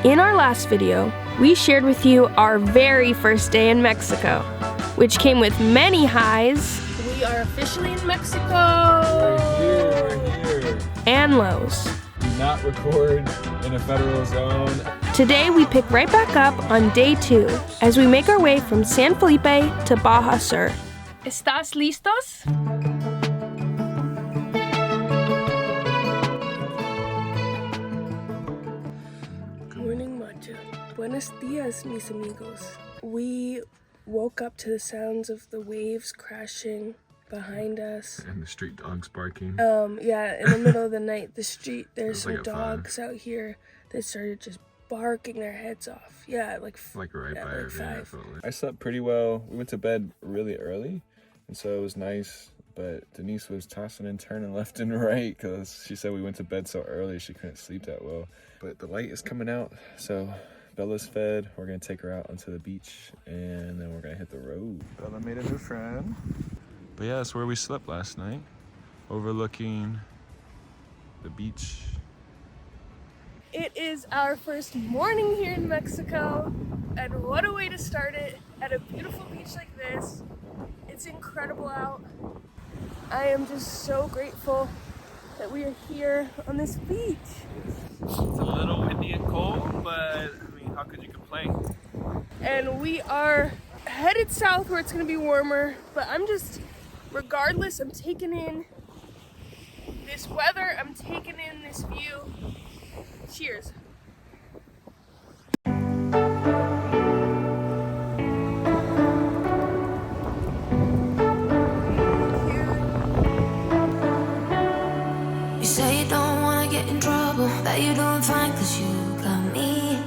In our last video, we shared with you our very first day in Mexico, which came with many highs. We are officially in Mexico. We're here. And lows. Do not record in a federal zone. Today we pick right back up on day 2 as we make our way from San Felipe to Baja Sur. ¿Estás listos? Buenos dias, mis amigos. We woke up to the sounds of the waves crashing behind us. And the street dogs barking. Yeah, in the middle of the night, there's some like dogs out here that started just barking their heads off. Yeah, like right by our van. I slept pretty well. We went to bed really early, and so it was nice. But Denise was tossing and turning left and right because she said we went to bed so early she couldn't sleep that well. But the light is coming out, so Bella's fed. We're gonna take her out onto the beach and then we're gonna hit the road. Bella made a new friend. But yeah, that's where we slept last night, overlooking the beach. It is our first morning here in Mexico, and what a way to start it at a beautiful beach like this. It's incredible out. I am just so grateful that we are here on this beach. It's a little windy and cold, but how could you complain? And we are headed south where it's gonna be warmer, but regardless, I'm taking in this weather, I'm taking in this view. Cheers. You say you don't wanna get in trouble, that you're doing fine 'cause you got me.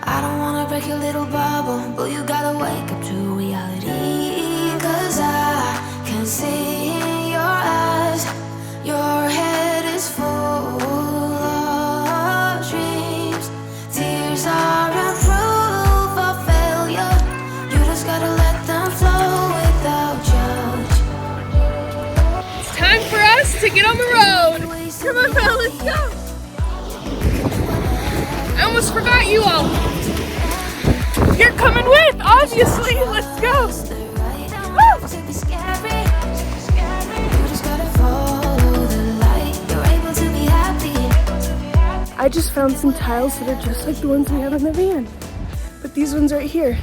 I don't wanna break your little bubble, but you gotta wake up to reality. 'Cause I can see in your eyes, your head is full of dreams. Tears aren't proof of failure, you just gotta let them flow without judge. It's time for us to get on the road. Come on, Belle, let's go. I almost forgot you all. You're coming with, obviously. Let's go. Woo! I just found some tiles that are just like the ones we have in the van. But these ones right here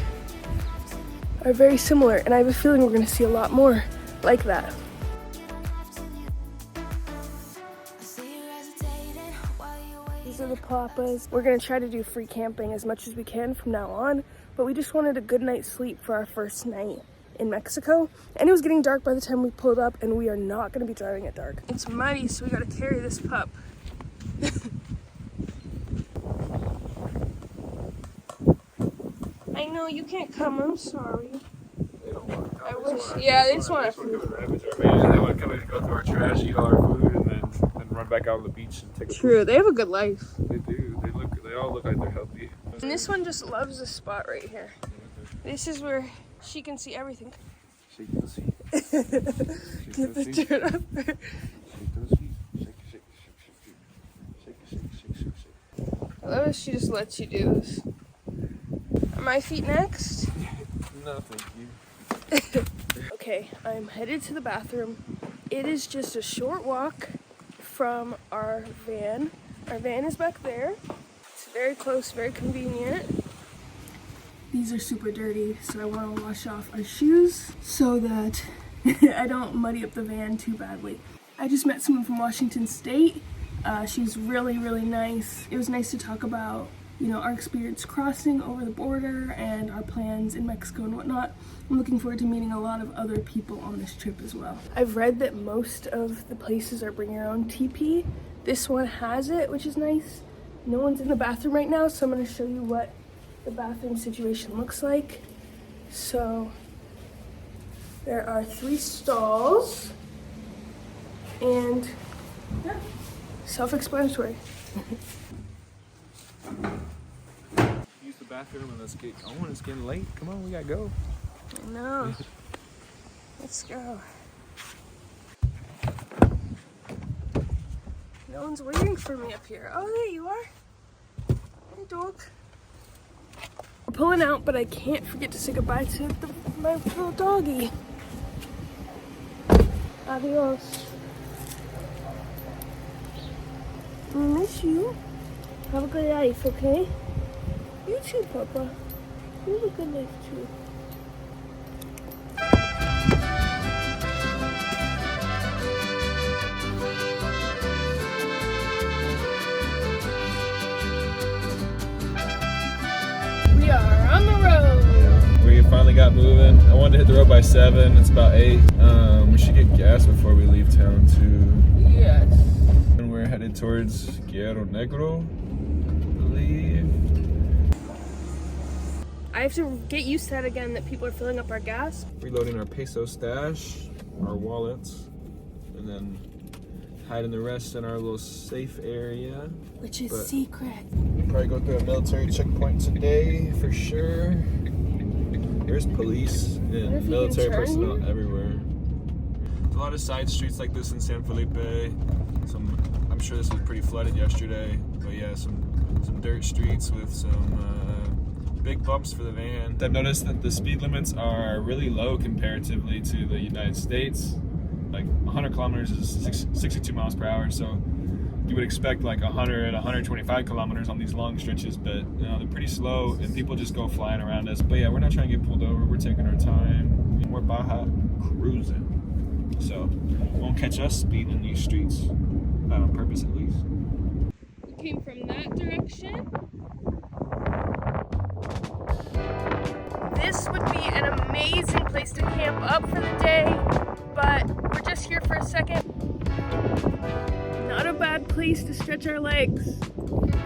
are very similar, and I have a feeling we're gonna see a lot more like that. These are the papas. We're gonna try to do free camping as much as we can from now on, but we just wanted a good night's sleep for our first night in Mexico. And it was getting dark by the time we pulled up, and we are not gonna be driving at dark. It's muddy, so we gotta carry this pup. I know you can't come, I'm sorry. They don't want to come. I wish, yeah, they just want to ravage our van. They want to come and go through our trash, eat all our food, and then run back out on the beach and take a True, they have a good life. They do. They all look like they're healthy. And this one just loves this spot right here. This is where she can see everything. Shake those feet. Get the dirt up there. Shake those feet. Shake. I love it, she just lets you do this. Are my feet next? No, thank you. Okay, I'm headed to the bathroom. It is just a short walk from our van. Our van is back there. It's very close, very convenient. These are super dirty, so I want to wash off our shoes so that I don't muddy up the van too badly. I just met someone from Washington State. She's really, really nice. It was nice to talk about, our experience crossing over the border and our plans in Mexico and whatnot. I'm looking forward to meeting a lot of other people on this trip as well. I've read that most of the places are bring your own TP. This one has it, which is nice. No one's in the bathroom right now, so I'm going to show you what the bathroom situation looks like. So there are 3 stalls, and yeah, self-explanatory. Use the bathroom and let's get going. It's getting late. Come on, we gotta go. I know. Let's go. No one's waiting for me up here. Oh, there you are. Hey, dog. We're pulling out, but I can't forget to say goodbye to my little doggy. Adios. I miss you. Have a good life, okay? You too, Papa. You have a good life too. We are on the road. We finally got moving. I wanted to hit the road by 7. It's about 8. We should get gas before we leave town too. Yes. And we're headed towards Guerrero Negro, I believe. I have to get used to that again, that people are filling up our gas. Reloading our peso stash, our wallets, and then hiding the rest in our little safe area. Which is But- secret. We'll probably go through a military checkpoint today for sure. There's police What if and we military can turn personnel here? everywhere. There's a lot of side streets like this in San Felipe. I'm sure this was pretty flooded yesterday, but yeah, some dirt streets with some big bumps for the van. I've noticed that the speed limits are really low comparatively to the United States. Like 100 kilometers is 62 miles per hour, so you would expect like 100, 125 kilometers on these long stretches, but you know, they're pretty slow and people just go flying around us. But yeah, we're not trying to get pulled over. We're taking our time. We're Baja cruising. So won't catch us speeding in these streets, not on purpose at least. We came from that direction. This would be an amazing place to camp up for the day, but we're just here for a second. Not a bad place to stretch our legs.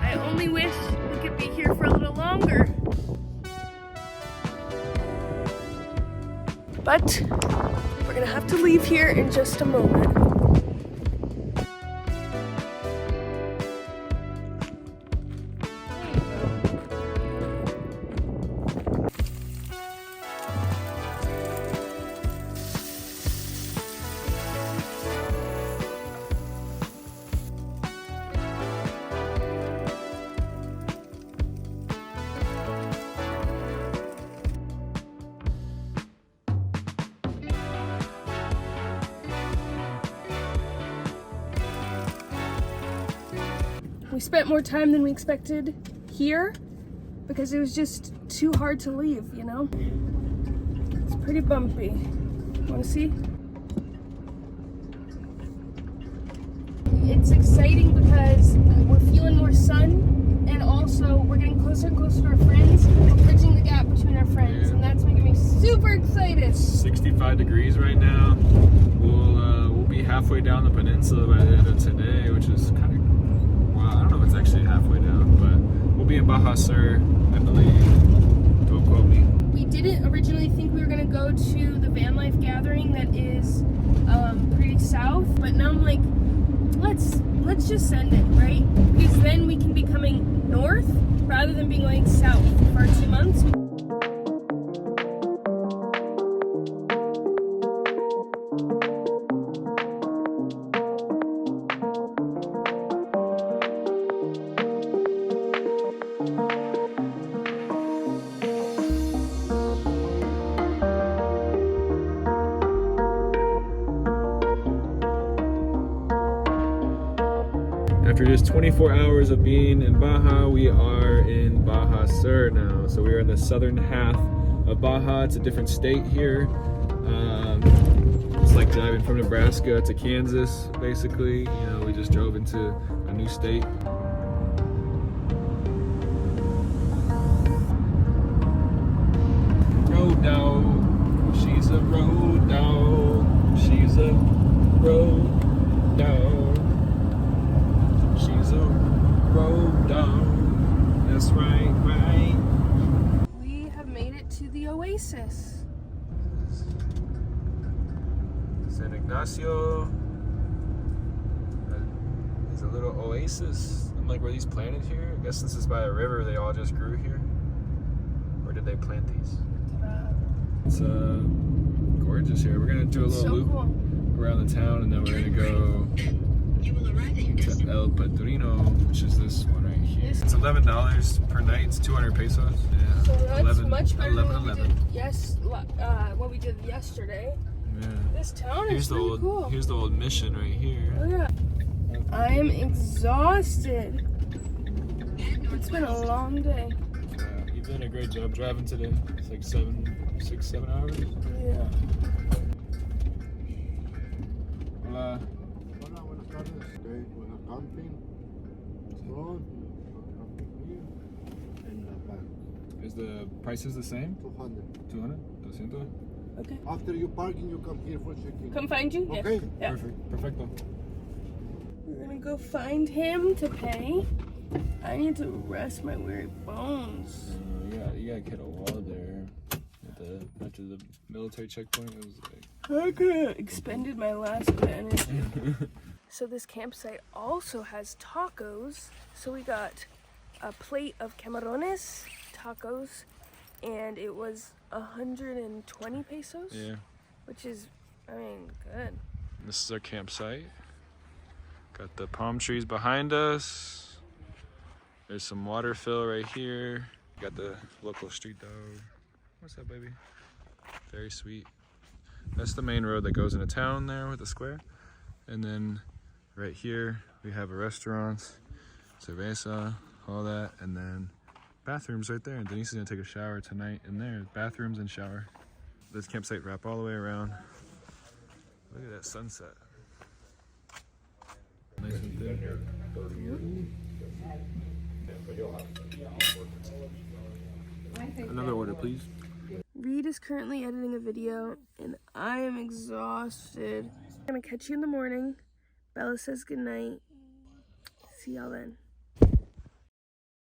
I only wish we could be here for a little longer. But we're gonna have to leave here in just a moment. We spent more time than we expected here because it was just too hard to leave, you know? It's pretty bumpy. Wanna see? It's exciting because we're feeling more sun and also we're getting closer and closer to our friends. We're bridging the gap between our friends and that's making me super excited. 65 degrees right now. We'll be halfway down the peninsula by the end of today, which is kind of, well, I don't know if it's actually halfway down, but we'll be in Baja Sur, I believe. Don't quote me. We didn't originally think we were gonna go to the van life gathering that is pretty south, but now I'm like, let's just send it, right? Because then we can be coming north rather than being going south for 2 months. After just 24 hours of being in Baja, we are in Baja Sur now. So we are in the southern half of Baja. It's a different state here. It's like driving from Nebraska to Kansas, basically. You know, we just drove into a new state. Road dog, she's a road dog. She's a road dog. She's a road dog. That's right, right. We have made it to the oasis. San Ignacio. There's a little oasis. I'm like, were these planted here? I guess since it's by a river, they all just grew here. Or did they plant these? It's gorgeous here. We're gonna do a little So loop cool. around the town, and then we're gonna go to El Padrino, which is this one right It's $11 per night. It's 200 pesos. Yeah. So that's 11, much better 11, than 11. what we did yesterday. Yeah. This town Here's is the really old cool. here's the old mission right here. Oh yeah. I am exhausted. It's been a long day. You've done a great job driving today. It's like 6, 7 hours. Yeah. Hola. Hola, buenas tardes. Okay, we have camping, front, camping here, and the back. Is the prices the same? 200. 200? 200? Okay. After you parking, you come here for check-in. Come find you? Okay. Yeah. Perfect. Perfecto. We're gonna go find him to pay. I need to rest my weary bones. You gotta hit a wall there. After the military checkpoint, it was like... I could have expended my last bit of energy. So this campsite also has tacos. So we got a plate of camarones tacos, and it was 120 pesos. Yeah. Which is, I mean, good. This is our campsite. Got the palm trees behind us. There's some water fill right here. Got the local street dog. What's up, baby? Very sweet. That's the main road that goes into town there with the square. And then right here we have a restaurant, cerveza, all that, and then bathrooms right there. And Denise is gonna take a shower tonight in there. Bathrooms and shower. This campsite wrap all the way around. Look at that sunset. Nice and thin. Another order, please. Reed is currently editing a video, and I am exhausted. I'm gonna catch you in the morning. Bella says goodnight. See y'all then.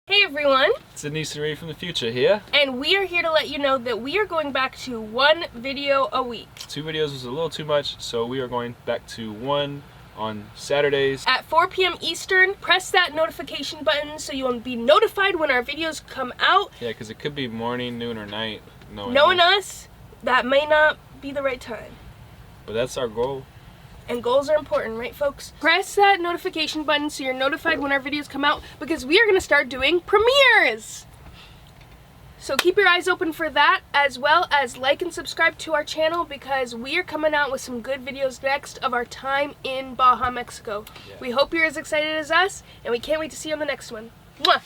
Hey everyone, It's Denise and Reed from the future here. and we are here to let you know that we are going back to 1 video a week. 2 videos was a little too much, so we are going back to 1 on Saturdays. At 4 p.m. Eastern, press that notification button so you'll be notified when our videos come out. Yeah, because it could be morning, noon, or night. Knowing us, that may not be the right time. But that's our goal. And goals are important, right folks? Press that notification button so you're notified when our videos come out, because we are gonna start doing premieres. So keep your eyes open for that, as well as like and subscribe to our channel, because we are coming out with some good videos next of our time in Baja, Mexico. Yeah. We hope you're as excited as us, and we can't wait to see you on the next one. Mwah!